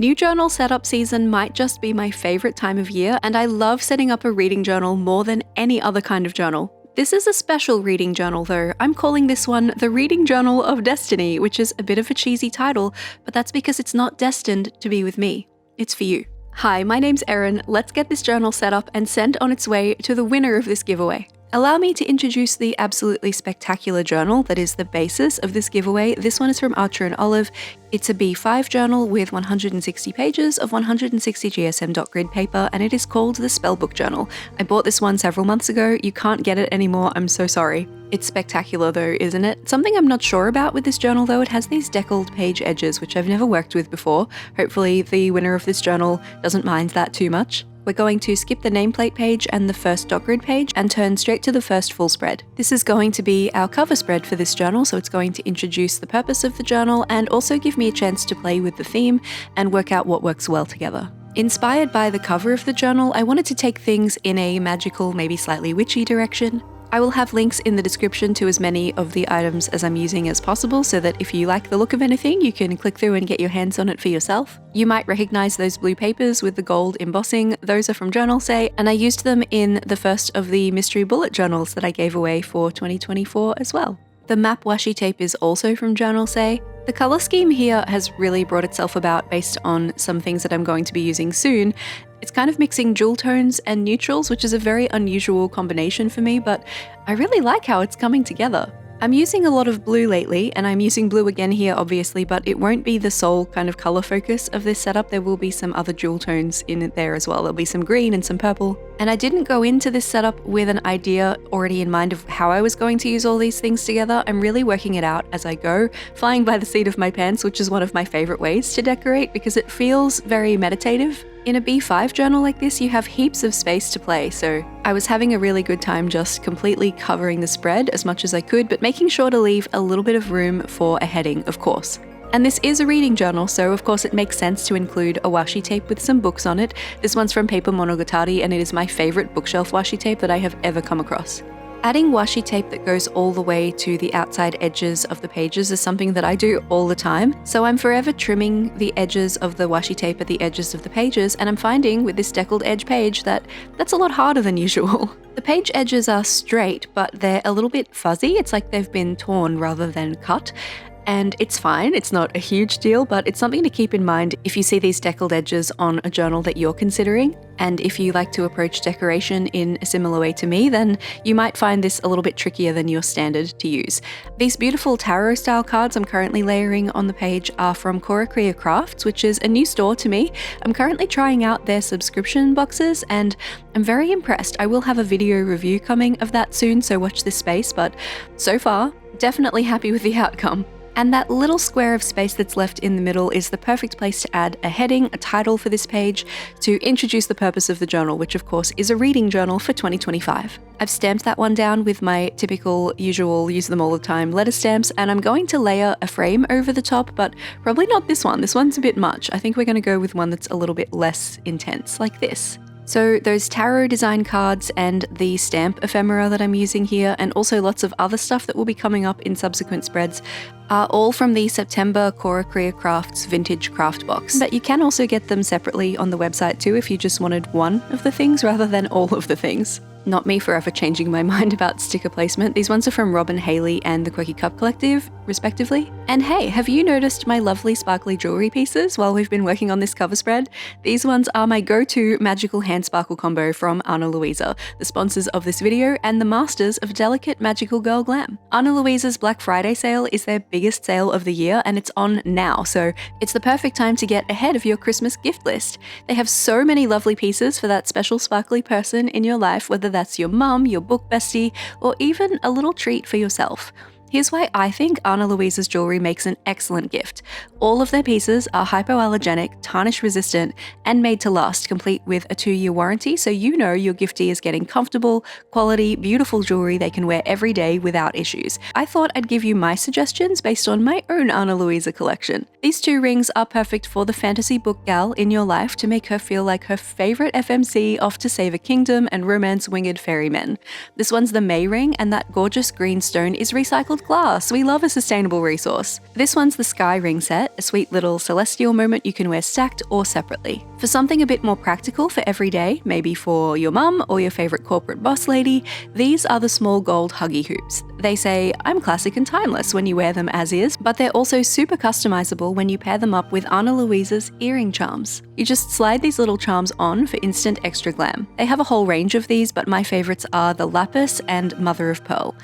New journal setup season might just be my favorite time of year, and I love setting up a reading journal more than any other kind of journal. This is a special reading journal though. I'm calling this one the Reading Journal of Destiny, which is a bit of a cheesy title, but that's because it's not destined to be with me. It's for you. Hi, my name's Erin. Let's get this journal set up and sent on its way to the winner of this giveaway. Allow me to introduce the absolutely spectacular journal that is the basis of this giveaway. This one is from Artistro and Olive. It's a B5 journal with 160 pages of 160 GSM dot grid paper, and it is called the Spellbook Journal. I bought this one several months ago. You can't get it anymore, I'm so sorry. It's spectacular though, isn't it? Something I'm not sure about with this journal though, it has these deckled page edges, which I've never worked with before. Hopefully the winner of this journal doesn't mind that too much. We're going to skip the nameplate page and the first dot grid page and turn straight to the first full spread. This is going to be our cover spread for this journal, so it's going to introduce the purpose of the journal and also give me a chance to play with the theme and work out what works well together. Inspired by the cover of the journal, I wanted to take things in a magical, maybe slightly witchy direction. I will have links in the description to as many of the items as I'm using as possible, so that if you like the look of anything, you can click through and get your hands on it for yourself. You might recognize those blue papers with the gold embossing. Those are from JOURNALSAY, and I used them in the first of the mystery bullet journals that I gave away for 2024 as well. The map washi tape is also from JOURNALSAY. The color scheme here has really brought itself about based on some things that I'm going to be using soon. It's kind of mixing jewel tones and neutrals, which is a very unusual combination for me, but I really like how it's coming together. I'm using a lot of blue lately, and I'm using blue again here obviously, but it won't be the sole kind of color focus of this setup. There will be some other jewel tones in it there as well. There'll be some green and some purple. And I didn't go into this setup with an idea already in mind of how I was going to use all these things together. I'm really working it out as I go, flying by the seat of my pants, which is one of my favorite ways to decorate because it feels very meditative. In a B5 journal like this, you have heaps of space to play, so I was having a really good time just completely covering the spread as much as I could, but making sure to leave a little bit of room for a heading, of course. And this is a reading journal, so of course it makes sense to include a washi tape with some books on it. This one's from Paper Monogatari, and it is my favorite bookshelf washi tape that I have ever come across. Adding washi tape that goes all the way to the outside edges of the pages is something that I do all the time, so I'm forever trimming the edges of the washi tape at the edges of the pages, and I'm finding with this deckled edge page that that's a lot harder than usual. The page edges are straight, but they're a little bit fuzzy. It's like they've been torn rather than cut. And it's fine, it's not a huge deal, but it's something to keep in mind if you see these deckled edges on a journal that you're considering. And if you like to approach decoration in a similar way to me, then you might find this a little bit trickier than your standard to use. These beautiful tarot style cards I'm currently layering on the page are from KUMA Crafts, which is a new store to me. I'm currently trying out their subscription boxes and I'm very impressed. I will have a video review coming of that soon, so watch this space, but so far, definitely happy with the outcome. And that little square of space that's left in the middle is the perfect place to add a heading, a title for this page, to introduce the purpose of the journal, which of course is a reading journal for 2025. I've stamped that one down with my typical, usual, use them all the time letter stamps, and I'm going to layer a frame over the top, but probably not this one. This one's a bit much. I think we're going to go with one that's a little bit less intense, like this. So those tarot design cards and the stamp ephemera that I'm using here, and also lots of other stuff that will be coming up in subsequent spreads, are all from the September KUMA Crafts Vintage Craft Box. But you can also get them separately on the website too if you just wanted one of the things rather than all of the things. Not me forever changing my mind about sticker placement. These ones are from Robin Haley and the Quirky Cup Collective, respectively. And hey, have you noticed my lovely sparkly jewelry pieces while we've been working on this cover spread? These ones are my go-to magical hand sparkle combo from Ana Luisa, the sponsors of this video and the masters of delicate magical girl glam. Ana Luisa's Black Friday sale is their biggest sale of the year, and it's on now, so it's the perfect time to get ahead of your Christmas gift list. They have so many lovely pieces for that special sparkly person in your life, whether that's your mum, your book bestie, or even a little treat for yourself. Here's why I think Ana Luisa's jewelry makes an excellent gift. All of their pieces are hypoallergenic, tarnish resistant, and made to last, complete with a 2-year warranty, so you know your giftee is getting comfortable, quality, beautiful jewelry they can wear every day without issues. I thought I'd give you my suggestions based on my own Ana Luisa collection. These 2 rings are perfect for the fantasy book gal in your life to make her feel like her favorite FMC off to save a kingdom and romance winged fairy men. This one's the May ring, and that gorgeous green stone is recycled of glass. We love a sustainable resource. This one's the Sky Ring set, a sweet little celestial moment you can wear stacked or separately. For something a bit more practical for every day, maybe for your mum or your favourite corporate boss lady, these are the small gold huggy hoops. They say, I'm classic and timeless when you wear them as is, but they're also super customizable when you pair them up with Ana Luisa's earring charms. You just slide these little charms on for instant extra glam. They have a whole range of these, but my favourites are the lapis and mother of pearl.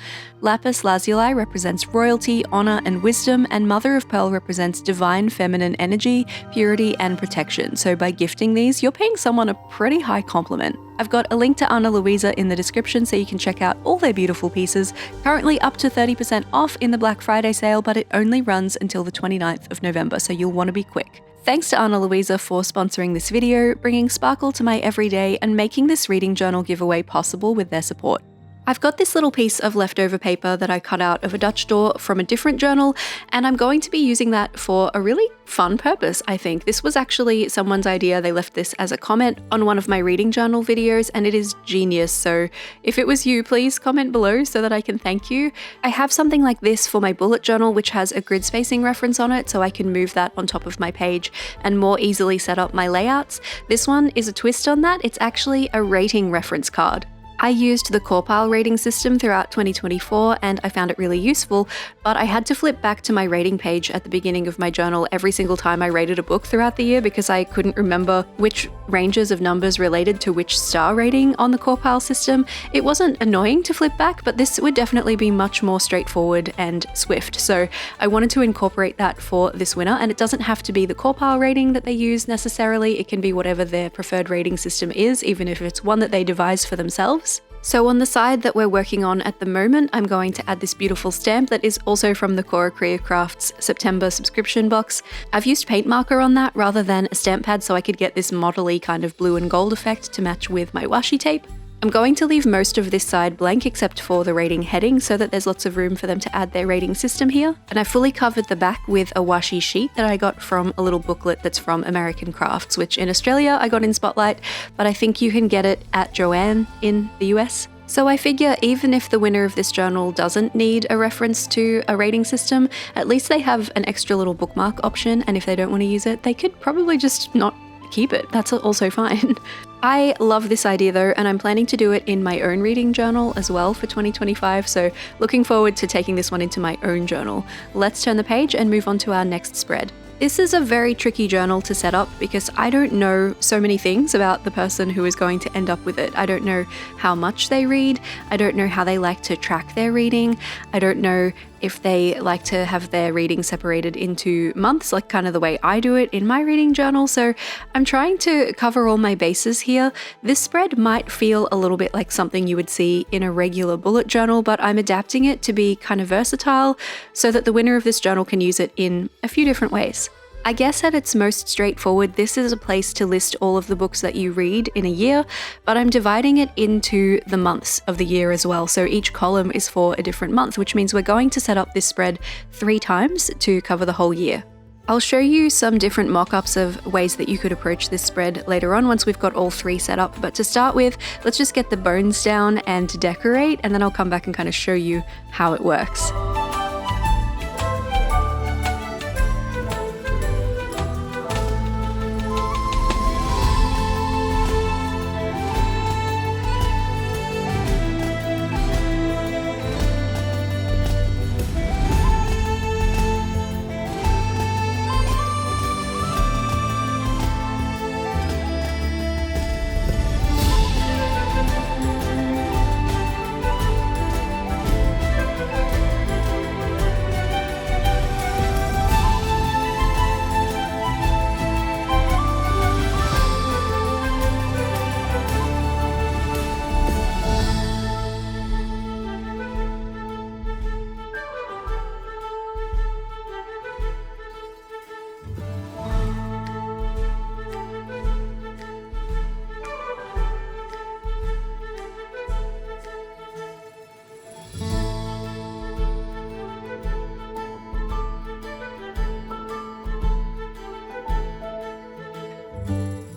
Lapis lazuli represents royalty, honor, and wisdom, and mother of pearl represents divine feminine energy, purity, and protection. So by gifting these, you're paying someone a pretty high compliment. I've got a link to Ana Luisa in the description so you can check out all their beautiful pieces, currently up to 30% off in the Black Friday sale, but it only runs until the 29th of November, so you'll want to be quick. Thanks to Ana Luisa for sponsoring this video, bringing sparkle to my everyday, and making this reading journal giveaway possible with their support. I've got this little piece of leftover paper that I cut out of a Dutch door from a different journal, and I'm going to be using that for a really fun purpose, I think. This was actually someone's idea. They left this as a comment on one of my reading journal videos, and it is genius. So if it was you, please comment below so that I can thank you. I have something like this for my bullet journal, which has a grid spacing reference on it, so I can move that on top of my page and more easily set up my layouts. This one is a twist on that. It's actually a rating reference card. I used the Corpal rating system throughout 2024 and I found it really useful, but I had to flip back to my rating page at the beginning of my journal every single time I rated a book throughout the year because I couldn't remember which ranges of numbers related to which star rating on the Corpal system. It wasn't annoying to flip back, but this would definitely be much more straightforward and swift. So I wanted to incorporate that for this winner, and it doesn't have to be the Corpal rating that they use necessarily. It can be whatever their preferred rating system is, even if it's one that they devise for themselves. So on the side that we're working on at the moment, I'm going to add this beautiful stamp that is also from the Cora Korea Crafts September subscription box. I've used paint marker on that rather than a stamp pad so I could get this modelly kind of blue and gold effect to match with my washi tape. I'm going to leave most of this side blank except for the rating heading so that there's lots of room for them to add their rating system here. And I fully covered the back with a washi sheet that I got from a little booklet that's from American Crafts, which in Australia I got in Spotlight, but I think you can get it at Joann in the US. So I figure even if the winner of this journal doesn't need a reference to a rating system, at least they have an extra little bookmark option, and if they don't want to use it, they could probably just not keep it. That's also fine. I love this idea though, and I'm planning to do it in my own reading journal as well for 2025, so looking forward to taking this one into my own journal. Let's turn the page and move on to our next spread. This is a very tricky journal to set up because I don't know so many things about the person who is going to end up with it. I don't know how much they read. I don't know how they like to track their reading. I don't know if they like to have their reading separated into months, like kind of the way I do it in my reading journal. So I'm trying to cover all my bases here. This spread might feel a little bit like something you would see in a regular bullet journal, but I'm adapting it to be kind of versatile so that the winner of this journal can use it in a few different ways. I guess at its most straightforward, this is a place to list all of the books that you read in a year, but I'm dividing it into the months of the year as well. So each column is for a different month, which means we're going to set up this spread 3 times to cover the whole year. I'll show you some different mock-ups of ways that you could approach this spread later on once we've got all 3 set up, but to start with, let's just get the bones down and decorate, and then I'll come back and kind of show you how it works.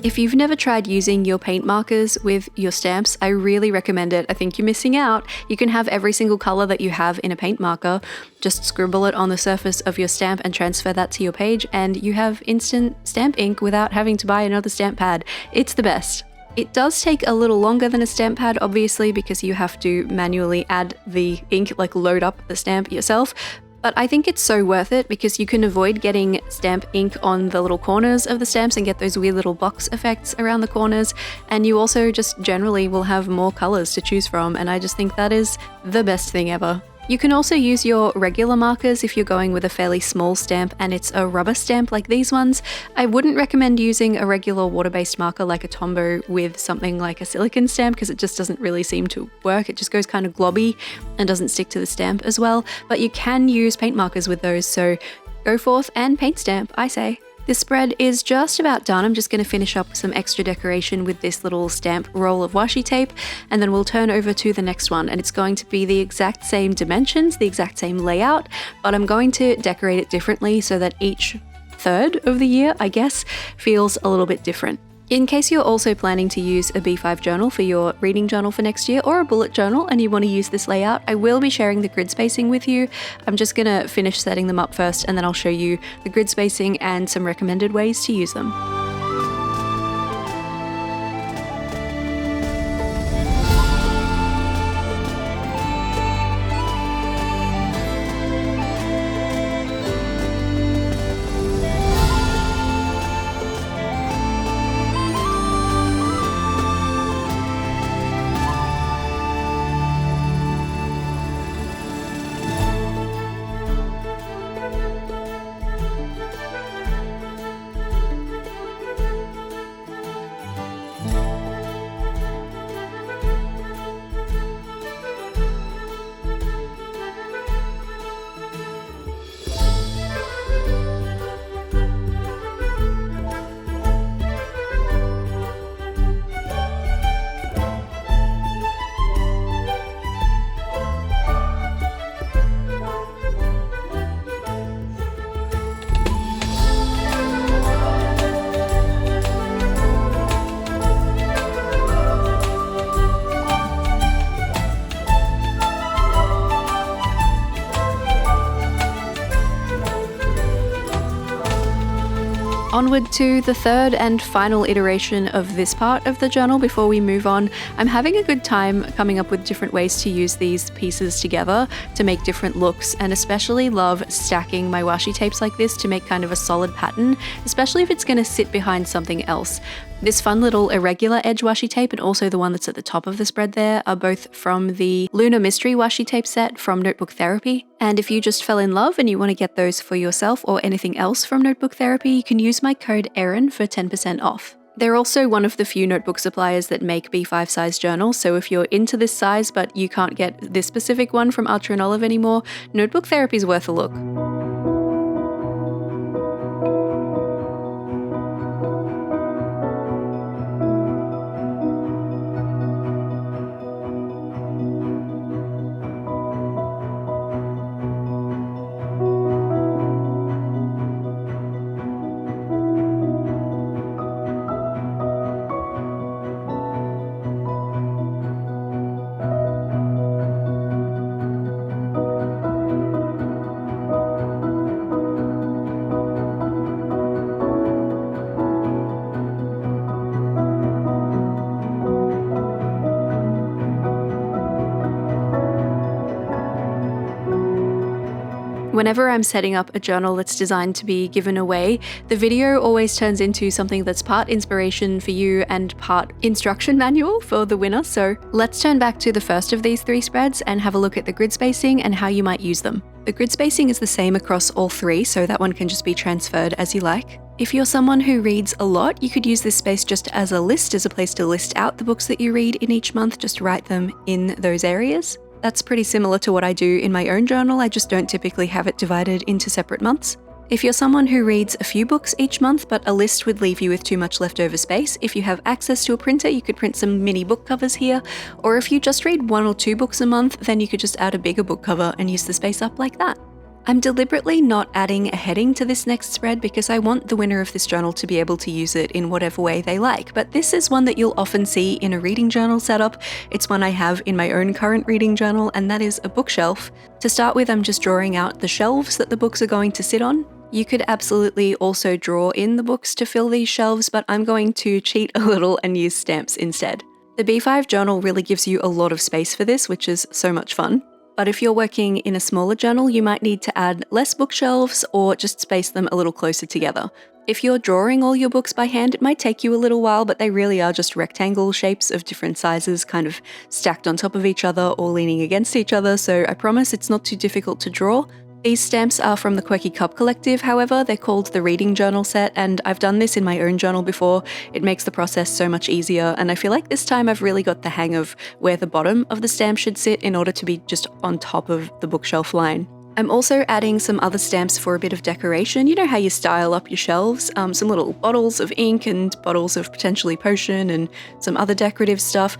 If you've never tried using your paint markers with your stamps, I really recommend it. I think you're missing out. You can have every single color that you have in a paint marker, just scribble it on the surface of your stamp and transfer that to your page, and you have instant stamp ink without having to buy another stamp pad. It's the best. It does take a little longer than a stamp pad, obviously, because you have to manually add the ink, like load up the stamp yourself. But I think it's so worth it because you can avoid getting stamp ink on the little corners of the stamps and get those weird little box effects around the corners. And you also just generally will have more colors to choose from. And I just think that is the best thing ever. You can also use your regular markers if you're going with a fairly small stamp and it's a rubber stamp like these ones. I wouldn't recommend using a regular water-based marker like a Tombow with something like a silicone stamp because it just doesn't really seem to work. It just goes kind of globby and doesn't stick to the stamp as well. But you can use paint markers with those, so go forth and paint stamp, I say. This spread is just about done. I'm just going to finish up some extra decoration with this little stamp roll of washi tape, and then we'll turn over to the next one, and it's going to be the exact same dimensions, the exact same layout, but I'm going to decorate it differently so that each third of the year, I guess, feels a little bit different. In case you're also planning to use a B5 journal for your reading journal for next year, or a bullet journal and you want to use this layout, I will be sharing the grid spacing with you. I'm just going to finish setting them up first and then I'll show you the grid spacing and some recommended ways to use them. Onward to the third and final iteration of this part of the journal before we move on. I'm having a good time coming up with different ways to use these pieces together to make different looks, and especially love stacking my washi tapes like this to make kind of a solid pattern, especially if it's going to sit behind something else. This fun little irregular edge washi tape and also the one that's at the top of the spread there are both from the Lunar Mystery washi tape set from Notebook Therapy. And if you just fell in love and you want to get those for yourself or anything else from Notebook Therapy, you can use my code Erin for 10% off. They're also one of the few notebook suppliers that make B5 size journals, so if you're into this size but you can't get this specific one from Ultra and Olive anymore, Notebook Therapy is worth a look. Whenever I'm setting up a journal that's designed to be given away, the video always turns into something that's part inspiration for you and part instruction manual for the winner. So let's turn back to the first of these three spreads and have a look at the grid spacing and how you might use them. The grid spacing is the same across all three, so that one can just be transferred as you like. If you're someone who reads a lot, you could use this space just as a list, as a place to list out the books that you read in each month, just write them in those areas. That's pretty similar to what I do in my own journal, I just don't typically have it divided into separate months. If you're someone who reads a few books each month, but a list would leave you with too much leftover space, if you have access to a printer, you could print some mini book covers here, or if you just read 1 or 2 books a month, then you could just add a bigger book cover and use the space up like that. I'm deliberately not adding a heading to this next spread because I want the winner of this journal to be able to use it in whatever way they like, but this is one that you'll often see in a reading journal setup. It's one I have in my own current reading journal, and that is a bookshelf. To start with, I'm just drawing out the shelves that the books are going to sit on. You could absolutely also draw in the books to fill these shelves, but I'm going to cheat a little and use stamps instead. The B5 journal really gives you a lot of space for this, which is so much fun. But if you're working in a smaller journal, you might need to add less bookshelves or just space them a little closer together. If you're drawing all your books by hand, it might take you a little while, but they really are just rectangle shapes of different sizes, kind of stacked on top of each other or leaning against each other, so I promise it's not too difficult to draw. These stamps are from the Quirky Cup Collective, however. They're called the Reading Journal set, and I've done this in my own journal before. It makes the process so much easier, and I feel like this time I've really got the hang of where the bottom of the stamp should sit in order to be just on top of the bookshelf line. I'm also adding some other stamps for a bit of decoration. You know how you style up your shelves? Some little bottles of ink and bottles of potentially potion and some other decorative stuff.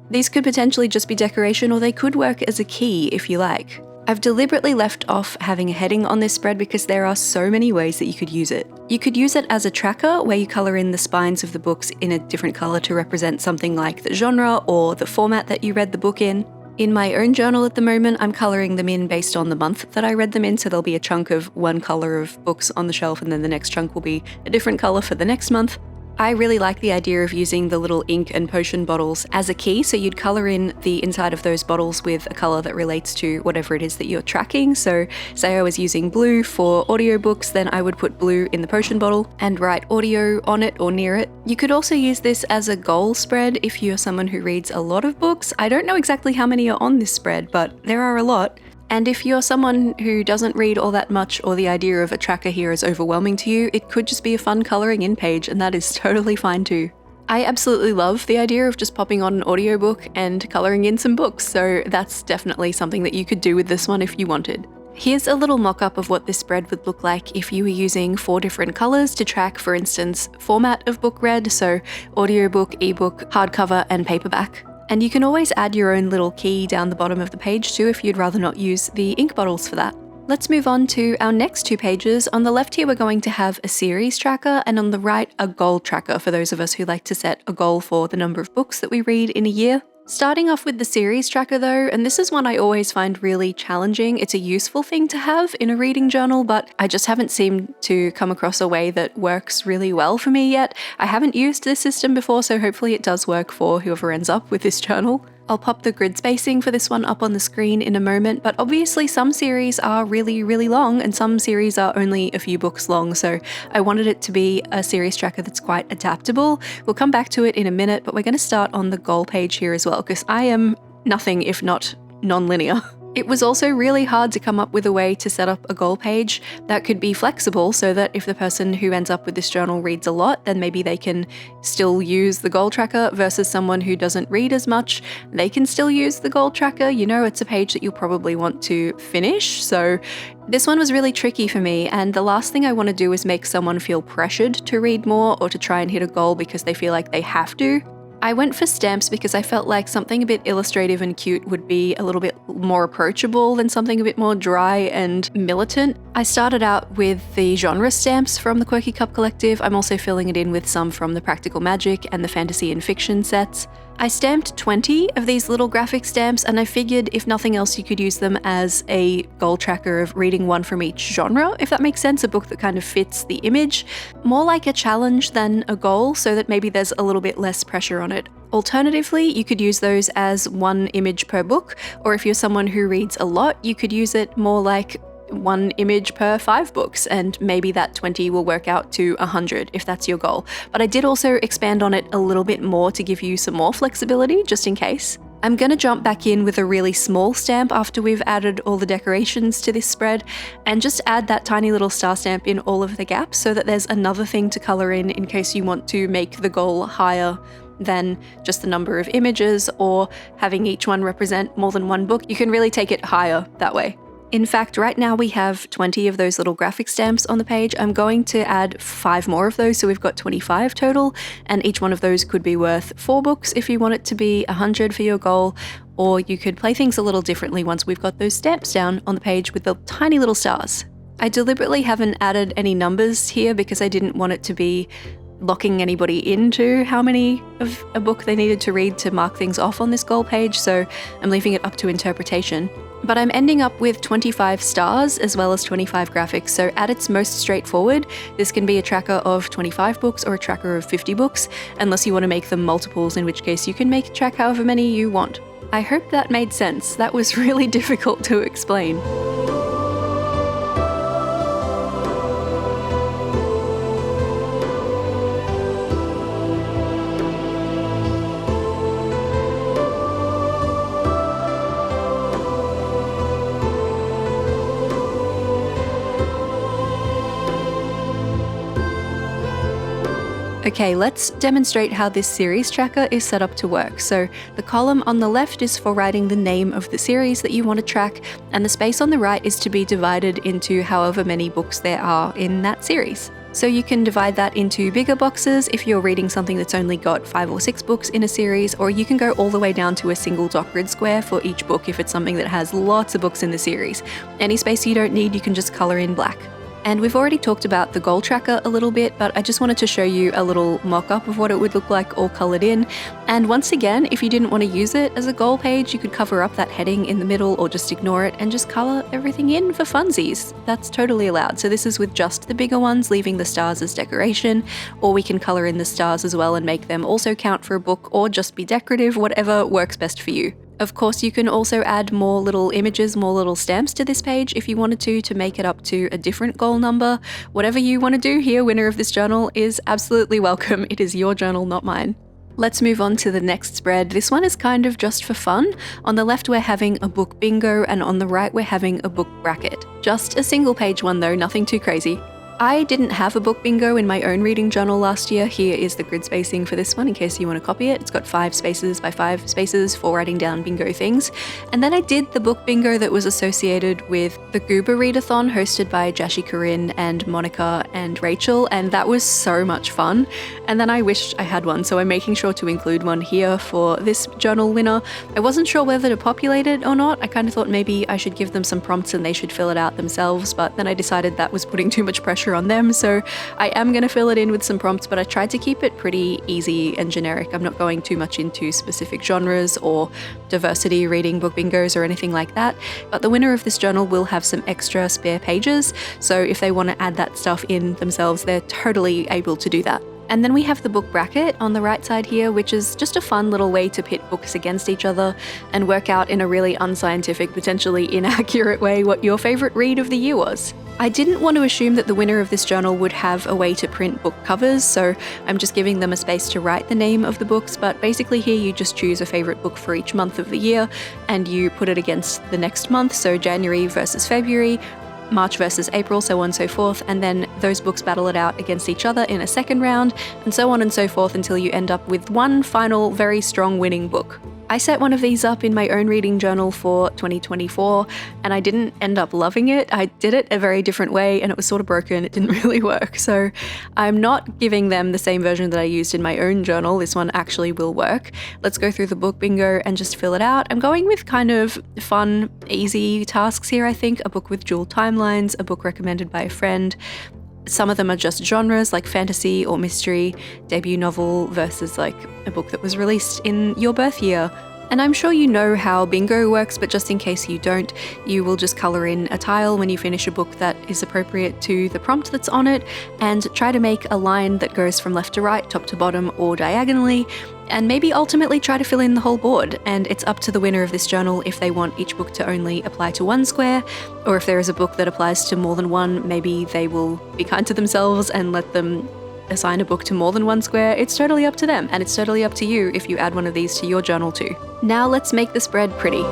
These could potentially just be decoration, or they could work as a key if you like. I've deliberately left off having a heading on this spread because there are so many ways that you could use it. You could use it as a tracker where you colour in the spines of the books in a different colour to represent something like the genre or the format that you read the book in. In my own journal at the moment, I'm colouring them in based on the month that I read them in, so there'll be a chunk of one colour of books on the shelf and then the next chunk will be a different colour for the next month. I really like the idea of using the little ink and potion bottles as a key, so you'd colour in the inside of those bottles with a colour that relates to whatever it is that you're tracking. So say I was using blue for audiobooks, then I would put blue in the potion bottle and write audio on it or near it. You could also use this as a goal spread if you're someone who reads a lot of books. I don't know exactly how many are on this spread, but there are a lot. And if you're someone who doesn't read all that much, or the idea of a tracker here is overwhelming to you, it could just be a fun colouring in page, and that is totally fine too. I absolutely love the idea of just popping on an audiobook and colouring in some books, so that's definitely something that you could do with this one if you wanted. Here's a little mock-up of what this spread would look like if you were using 4 different colours to track, for instance, format of book read, so audiobook, ebook, hardcover, and paperback. And you can always add your own little key down the bottom of the page too if you'd rather not use the ink bottles for that. Let's move on to our next 2 pages. On the left here we're going to have a series tracker, and on the right a goal tracker for those of us who like to set a goal for the number of books that we read in a year. Starting off with the series tracker though, and this is one I always find really challenging. It's a useful thing to have in a reading journal, but I just haven't seemed to come across a way that works really well for me yet. I haven't used this system before, so hopefully it does work for whoever ends up with this journal. I'll pop the grid spacing for this one up on the screen in a moment, but obviously some series are really, really long and some series are only a few books long, so I wanted it to be a series tracker that's quite adaptable. We'll come back to it in a minute, but we're going to start on the goal page here as well, because I am nothing if not non-linear. It was also really hard to come up with a way to set up a goal page that could be flexible so that if the person who ends up with this journal reads a lot, then maybe they can still use the goal tracker, versus someone who doesn't read as much. They can still use the goal tracker. You know, it's a page that you'll probably want to finish. So this one was really tricky for me, and the last thing I want to do is make someone feel pressured to read more or to try and hit a goal because they feel like they have to. I went for stamps because I felt like something a bit illustrative and cute would be a little bit more approachable than something a bit more dry and militant. I started out with the genre stamps from the Quirky Cup Collective. I'm also filling it in with some from the Practical Magic and the Fantasy and Fiction sets. I stamped 20 of these little graphic stamps, and I figured if nothing else you could use them as a goal tracker of reading one from each genre, if that makes sense, a book that kind of fits the image. More like a challenge than a goal, so that maybe there's a little bit less pressure on it. Alternatively, you could use those as 1 image per book, or if you're someone who reads a lot, you could use it more like 1 image per 5 books, and maybe that 20 will work out to 100 if that's your goal. But I did also expand on it a little bit more to give you some more flexibility, just in case. I'm going to jump back in with a really small stamp after we've added all the decorations to this spread, and just add that tiny little star stamp in all of the gaps so that there's another thing to colour in case you want to make the goal higher than just the number of images, or having each one represent more than 1 book. You can really take it higher that way. In fact, right now we have 20 of those little graphic stamps on the page. I'm going to add 5 more of those, so we've got 25 total, and each one of those could be worth 4 books if you want it to be 100 for your goal, or you could play things a little differently once we've got those stamps down on the page with the tiny little stars. I deliberately haven't added any numbers here because I didn't want it to be locking anybody into how many of a book they needed to read to mark things off on this goal page, so I'm leaving it up to interpretation. But I'm ending up with 25 stars as well as 25 graphics, so at its most straightforward, this can be a tracker of 25 books or a tracker of 50 books, unless you want to make them multiples, in which case you can make a track however many you want. I hope that made sense. That was really difficult to explain. Okay, let's demonstrate how this series tracker is set up to work. So the column on the left is for writing the name of the series that you want to track, and the space on the right is to be divided into however many books there are in that series. So you can divide that into bigger boxes if you're reading something that's only got 5 or 6 books in a series, or you can go all the way down to a single dot grid square for each book if it's something that has lots of books in the series. Any space you don't need, you can just color in black. And we've already talked about the goal tracker a little bit, but I just wanted to show you a little mock-up of what it would look like all colored in. And once again, if you didn't want to use it as a goal page, you could cover up that heading in the middle or just ignore it and just color everything in for funsies. That's totally allowed. So this is with just the bigger ones, leaving the stars as decoration, or we can color in the stars as well and make them also count for a book or just be decorative, whatever works best for you. Of course, you can also add more little images, more little stamps to this page if you wanted to make it up to a different goal number. Whatever you want to do here, winner of this journal, is absolutely welcome. It is your journal, not mine. Let's move on to the next spread. This one is kind of just for fun. On the left, we're having a book bingo, and on the right, we're having a book bracket. Just a single page one though, nothing too crazy. I didn't have a book bingo in my own reading journal last year. Here is the grid spacing for this one in case you want to copy it. It's got 5 spaces by 5 spaces for writing down bingo things. And then I did the book bingo that was associated with the Gooba Readathon hosted by Jashi Corinne and Monica and Rachel, and that was so much fun. And then I wished I had one, so I'm making sure to include one here for this journal winner. I wasn't sure whether to populate it or not. I kind of thought maybe I should give them some prompts and they should fill it out themselves, but then I decided that was putting too much pressure on them, so I am going to fill it in with some prompts, but I tried to keep it pretty easy and generic. I'm not going too much into specific genres or diversity reading book bingos or anything like that, but the winner of this journal will have some extra spare pages, so if they want to add that stuff in themselves, they're totally able to do that. And then we have the book bracket on the right side here, which is just a fun little way to pit books against each other and work out in a really unscientific, potentially inaccurate way what your favorite read of the year was. I didn't want to assume that the winner of this journal would have a way to print book covers, so I'm just giving them a space to write the name of the books, but basically here you just choose a favorite book for each month of the year and you put it against the next month, so January versus February, March versus April, so on and so forth, and then those books battle it out against each other in a second round, and so on and so forth until you end up with one final, very strong winning book. I set one of these up in my own reading journal for 2024, and I didn't end up loving it. I did it a very different way, and it was sort of broken. It didn't really work, so I'm not giving them the same version that I used in my own journal. This one actually will work. Let's go through the book bingo and just fill it out. I'm going with kind of fun, easy tasks here, I think. A book with dual timelines, a book recommended by a friend. Some of them are just genres like fantasy or mystery, debut novel versus like a book that was released in your birth year. And I'm sure you know how bingo works, but just in case you don't, you will just colour in a tile when you finish a book that is appropriate to the prompt that's on it, and try to make a line that goes from left to right, top to bottom, or diagonally, and maybe ultimately try to fill in the whole board. And it's up to the winner of this journal if they want each book to only apply to one square, or if there is a book that applies to more than one, maybe they will be kind to themselves and let them assign a book to more than one square. It's totally up to them, and it's totally up to you if you add one of these to your journal too. Now let's make the spread pretty.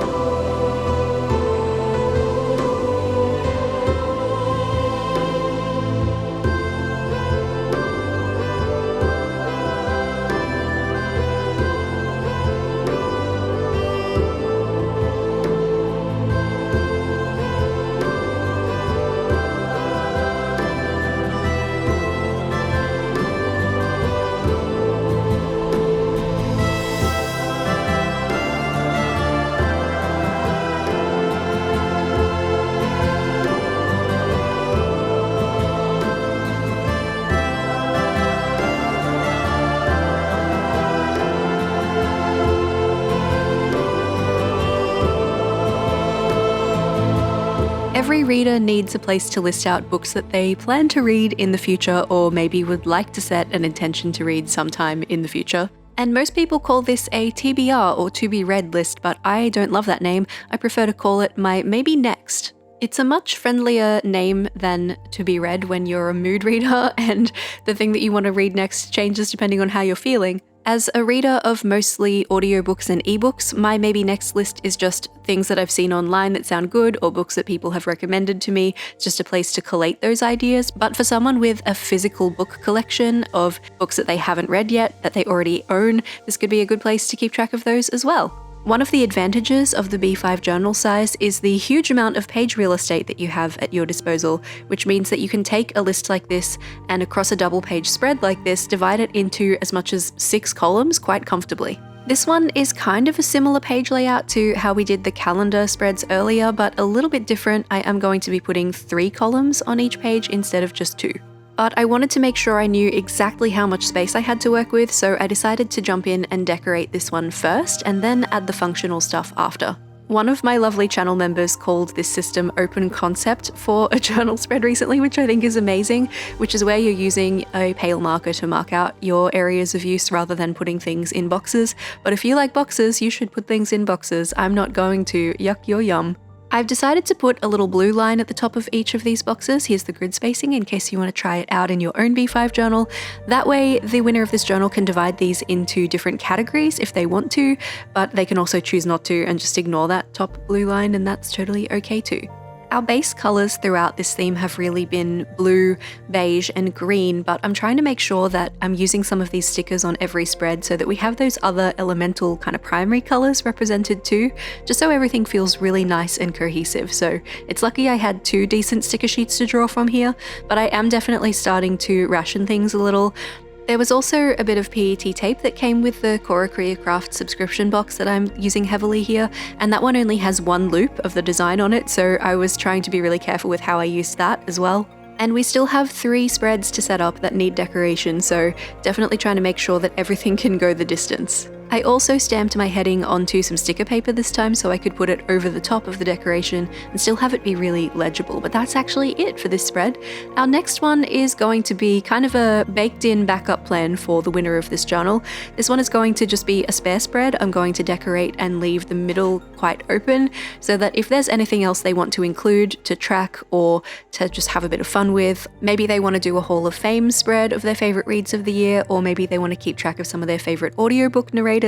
Every reader needs a place to list out books that they plan to read in the future or maybe would like to set an intention to read sometime in the future. And most people call this a TBR or to be read list, but I don't love that name. I prefer to call it my maybe next. It's a much friendlier name than to be read when you're a mood reader and the thing that you want to read next changes depending on how you're feeling. As a reader of mostly audiobooks and ebooks, my maybe next list is just things that I've seen online that sound good or books that people have recommended to me. It's just a place to collate those ideas. But for someone with a physical book collection of books that they haven't read yet, that they already own, this could be a good place to keep track of those as well. One of the advantages of the B5 journal size is the huge amount of page real estate that you have at your disposal, which means that you can take a list like this and across a double page spread like this, divide it into as much as 6 columns quite comfortably. This one is kind of a similar page layout to how we did the calendar spreads earlier, but a little bit different. I am going to be putting 3 columns on each page instead of just 2. But I wanted to make sure I knew exactly how much space I had to work with, so I decided to jump in and decorate this one first and then add the functional stuff after. One of my lovely channel members called this system open concept for a journal spread recently, which I think is amazing, which is where you're using a pale marker to mark out your areas of use rather than putting things in boxes. But if you like boxes, you should put things in boxes. I'm not going to. Yuck your yum. I've decided to put a little blue line at the top of each of these boxes. Here's the grid spacing in case you want to try it out in your own B5 journal. That way, the winner of this journal can divide these into different categories if they want to, but they can also choose not to and just ignore that top blue line, and that's totally okay too. Our base colours throughout this theme have really been blue, beige and green, but I'm trying to make sure that I'm using some of these stickers on every spread so that we have those other elemental kind of primary colours represented too, just so everything feels really nice and cohesive. So it's lucky I had 2 decent sticker sheets to draw from here, but I am definitely starting to ration things a little. There was also a bit of PET tape that came with the Cora Korea Craft subscription box that I'm using heavily here, and that one only has 1 loop of the design on it, so I was trying to be really careful with how I used that as well. And we still have 3 spreads to set up that need decoration, so definitely trying to make sure that everything can go the distance. I also stamped my heading onto some sticker paper this time so I could put it over the top of the decoration and still have it be really legible, but that's actually it for this spread. Our next one is going to be kind of a baked-in backup plan for the winner of this journal. This one is going to just be a spare spread. I'm going to decorate and leave the middle quite open so that if there's anything else they want to include, to track, or to just have a bit of fun with, maybe they want to do a Hall of Fame spread of their favorite reads of the year, or maybe they want to keep track of some of their favorite audiobook narrators.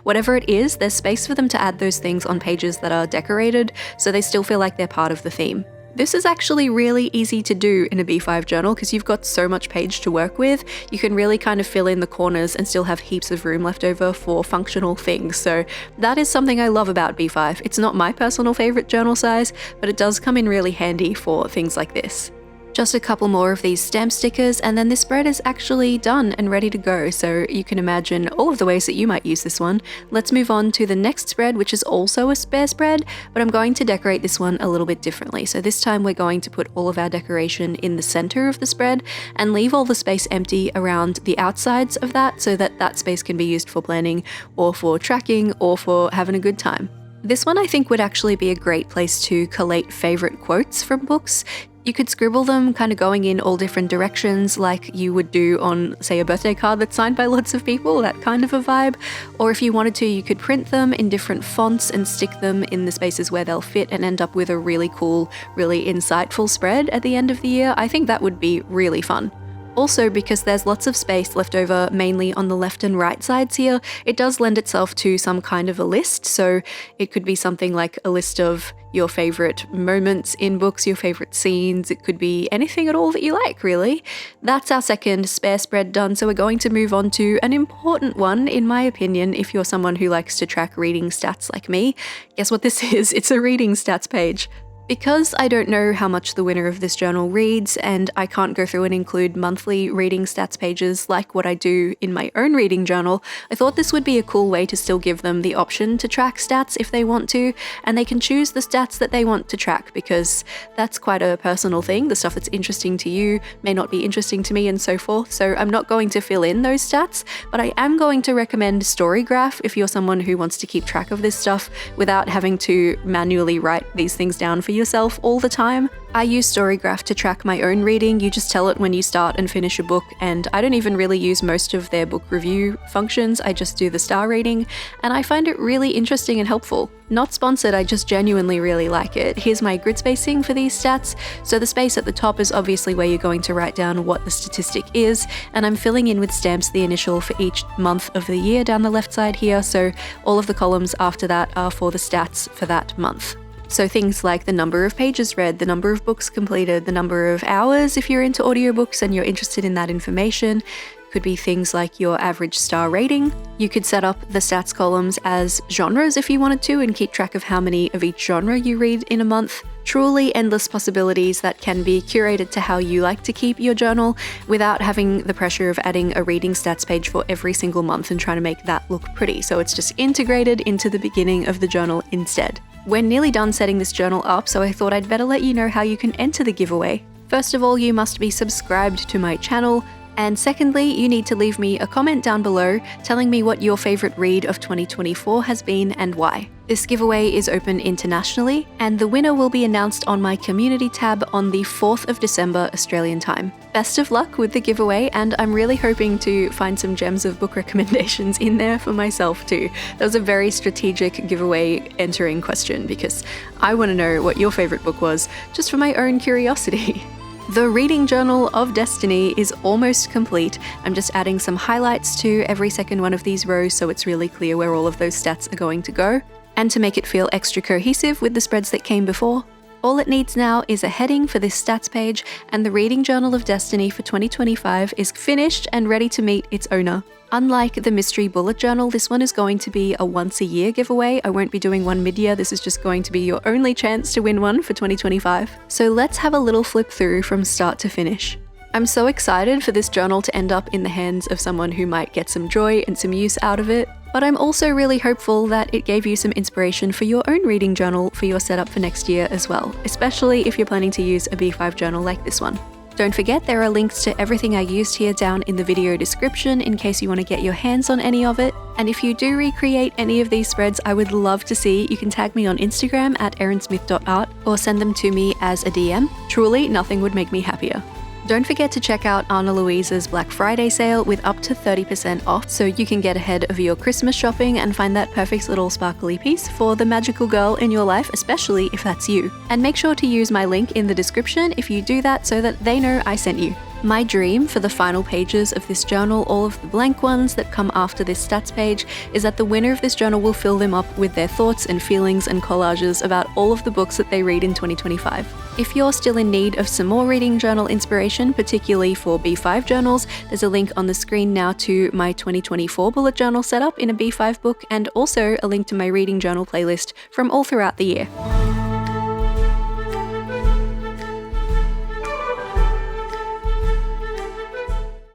Whatever it is, there's space for them to add those things on pages that are decorated so they still feel like they're part of the theme. This is actually really easy to do in a B5 journal because you've got so much page to work with. You can really kind of fill in the corners and still have heaps of room left over for functional things. So that is something I love about B5. It's not my personal favorite journal size, but it does come in really handy for things like this. Just a couple more of these stamp stickers and then this spread is actually done and ready to go, so you can imagine all of the ways that you might use this one. Let's move on to the next spread, which is also a spare spread, but I'm going to decorate this one a little bit differently. So this time we're going to put all of our decoration in the center of the spread and leave all the space empty around the outsides of that so that that space can be used for planning or for tracking or for having a good time. This one I think would actually be a great place to collate favorite quotes from books. You could scribble them kind of going in all different directions like you would do on, say, a birthday card that's signed by lots of people, that kind of a vibe. Or if you wanted to, you could print them in different fonts and stick them in the spaces where they'll fit and end up with a really cool, really insightful spread at the end of the year. I think that would be really fun. Also, because there's lots of space left over mainly on the left and right sides here, it does lend itself to some kind of a list. So it could be something like a list of your favorite moments in books, your favorite scenes. It could be anything at all that you like, really. That's our second spare spread done, so we're going to move on to an important one, in my opinion, if you're someone who likes to track reading stats like me. Guess what this is? It's a reading stats page. Because I don't know how much the winner of this journal reads, and I can't go through and include monthly reading stats pages like what I do in my own reading journal, I thought this would be a cool way to still give them the option to track stats if they want to, and they can choose the stats that they want to track because that's quite a personal thing. The stuff that's interesting to you may not be interesting to me and so forth, so I'm not going to fill in those stats, but I am going to recommend Storygraph if you're someone who wants to keep track of this stuff without having to manually write these things down for yourself all the time. I use Storygraph to track my own reading. You just tell it when you start and finish a book, and I don't even really use most of their book review functions. I just do the star rating, and I find it really interesting and helpful. Not sponsored, I just genuinely really like it. Here's my grid spacing for these stats. So the space at the top is obviously where you're going to write down what the statistic is, and I'm filling in with stamps the initial for each month of the year down the left side here, so all of the columns after that are for the stats for that month. So things like the number of pages read, the number of books completed, the number of hours if you're into audiobooks and you're interested in that information. Could be things like your average star rating. You could set up the stats columns as genres if you wanted to and keep track of how many of each genre you read in a month. Truly endless possibilities that can be curated to how you like to keep your journal without having the pressure of adding a reading stats page for every single month and trying to make that look pretty. So it's just integrated into the beginning of the journal instead. We're nearly done setting this journal up, so I thought I'd better let you know how you can enter the giveaway. First of all, you must be subscribed to my channel. And secondly, you need to leave me a comment down below telling me what your favorite read of 2024 has been and why. This giveaway is open internationally, and the winner will be announced on my community tab on the 4th of December Australian time. Best of luck with the giveaway, and I'm really hoping to find some gems of book recommendations in there for myself too. That was a very strategic giveaway entering question because I want to know what your favorite book was, just for my own curiosity. The reading journal of Destiny is almost complete. I'm just adding some highlights to every second one of these rows so it's really clear where all of those stats are going to go. And to make it feel extra cohesive with the spreads that came before, all it needs now is a heading for this stats page, and the reading journal of Destiny for 2025 is finished and ready to meet its owner. Unlike the mystery bullet journal, this one is going to be a once-a-year giveaway. I won't be doing one mid-year. This is just going to be your only chance to win one for 2025. So let's have a little flip through from start to finish. I'm so excited for this journal to end up in the hands of someone who might get some joy and some use out of it, but I'm also really hopeful that it gave you some inspiration for your own reading journal for your setup for next year as well, especially if you're planning to use a B5 journal like this one. Don't forget there are links to everything I used here down in the video description in case you want to get your hands on any of it. And if you do recreate any of these spreads, I would love to see. You can tag me on Instagram at erinsmith.art or send them to me as a DM. Truly, nothing would make me happier. Don't forget to check out Ana Luisa's Black Friday sale with up to 30% off so you can get ahead of your Christmas shopping and find that perfect little sparkly piece for the magical girl in your life, especially if that's you. And make sure to use my link in the description if you do that so that they know I sent you. My dream for the final pages of this journal, all of the blank ones that come after this stats page, is that the winner of this journal will fill them up with their thoughts and feelings and collages about all of the books that they read in 2025. If you're still in need of some more reading journal inspiration, particularly for B5 journals, there's a link on the screen now to my 2024 bullet journal setup in a B5 book, and also a link to my reading journal playlist from all throughout the year.